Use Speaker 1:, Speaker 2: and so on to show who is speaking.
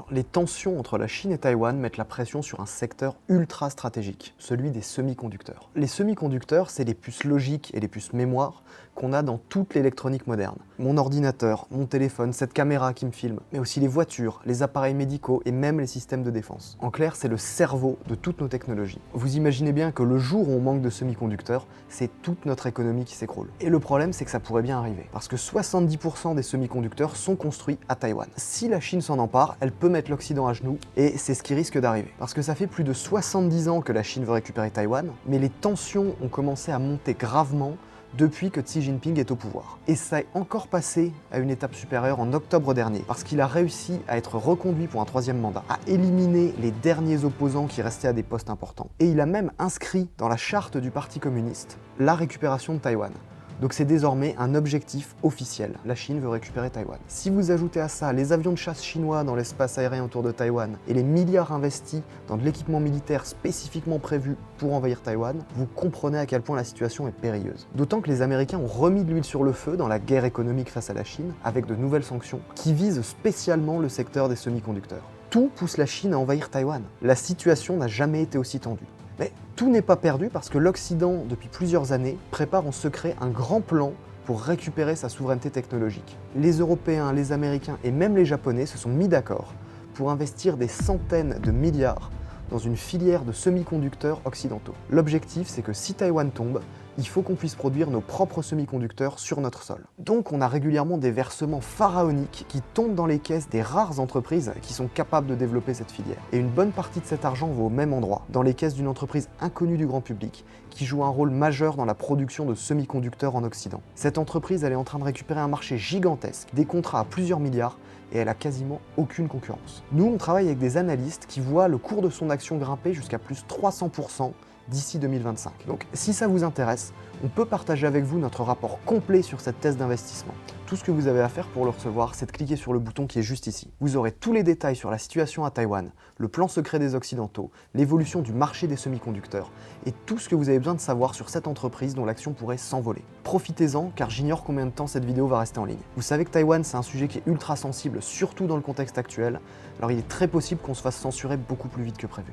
Speaker 1: Alors, les tensions entre la Chine et Taïwan mettent la pression sur un secteur ultra stratégique, celui des semi-conducteurs. Les semi-conducteurs, c'est les puces logiques et les puces mémoire qu'on a dans toute l'électronique moderne. Mon ordinateur, mon téléphone, cette caméra qui me filme, mais aussi les voitures, les appareils médicaux et même les systèmes de défense. En clair, c'est le cerveau de toutes nos technologies. Vous imaginez bien que le jour où on manque de semi-conducteurs, c'est toute notre économie qui s'écroule. Et le problème, c'est que ça pourrait bien arriver, parce que 70% des semi-conducteurs sont construits à Taïwan. Si la Chine s'en empare, elle peut mettre l'Occident à genoux, et c'est ce qui risque d'arriver. Parce que ça fait plus de 70 ans que la Chine veut récupérer Taïwan, mais les tensions ont commencé à monter gravement depuis que Xi Jinping est au pouvoir. Et ça est encore passé à une étape supérieure en octobre dernier, parce qu'il a réussi à être reconduit pour un 3e mandat, à éliminer les derniers opposants qui restaient à des postes importants. Et il a même inscrit dans la charte du Parti communiste la récupération de Taïwan. Donc c'est désormais un objectif officiel. La Chine veut récupérer Taïwan. Si vous ajoutez à ça les avions de chasse chinois dans l'espace aérien autour de Taïwan et les milliards investis dans de l'équipement militaire spécifiquement prévu pour envahir Taïwan, vous comprenez à quel point la situation est périlleuse. D'autant que les Américains ont remis de l'huile sur le feu dans la guerre économique face à la Chine avec de nouvelles sanctions qui visent spécialement le secteur des semi-conducteurs. Tout pousse la Chine à envahir Taïwan. La situation n'a jamais été aussi tendue. Mais tout n'est pas perdu parce que l'Occident, depuis plusieurs années, prépare en secret un grand plan pour récupérer sa souveraineté technologique. Les Européens, les Américains et même les Japonais se sont mis d'accord pour investir des centaines de milliards dans une filière de semi-conducteurs occidentaux. L'objectif, c'est que si Taïwan tombe, il faut qu'on puisse produire nos propres semi-conducteurs sur notre sol. Donc on a régulièrement des versements pharaoniques qui tombent dans les caisses des rares entreprises qui sont capables de développer cette filière. Et une bonne partie de cet argent va au même endroit, dans les caisses d'une entreprise inconnue du grand public, qui joue un rôle majeur dans la production de semi-conducteurs en Occident. Cette entreprise, elle est en train de récupérer un marché gigantesque, des contrats à plusieurs milliards, et elle a quasiment aucune concurrence. Nous, on travaille avec des analystes qui voient le cours de son action grimper jusqu'à plus 300% d'ici 2025. Donc si ça vous intéresse, on peut partager avec vous notre rapport complet sur cette thèse d'investissement. Tout ce que vous avez à faire pour le recevoir, c'est de cliquer sur le bouton qui est juste ici. Vous aurez tous les détails sur la situation à Taïwan, le plan secret des Occidentaux, l'évolution du marché des semi-conducteurs et tout ce que vous avez besoin de savoir sur cette entreprise dont l'action pourrait s'envoler. Profitez-en car j'ignore combien de temps cette vidéo va rester en ligne. Vous savez que Taïwan, c'est un sujet qui est ultra sensible, surtout dans le contexte actuel, alors il est très possible qu'on se fasse censurer beaucoup plus vite que prévu.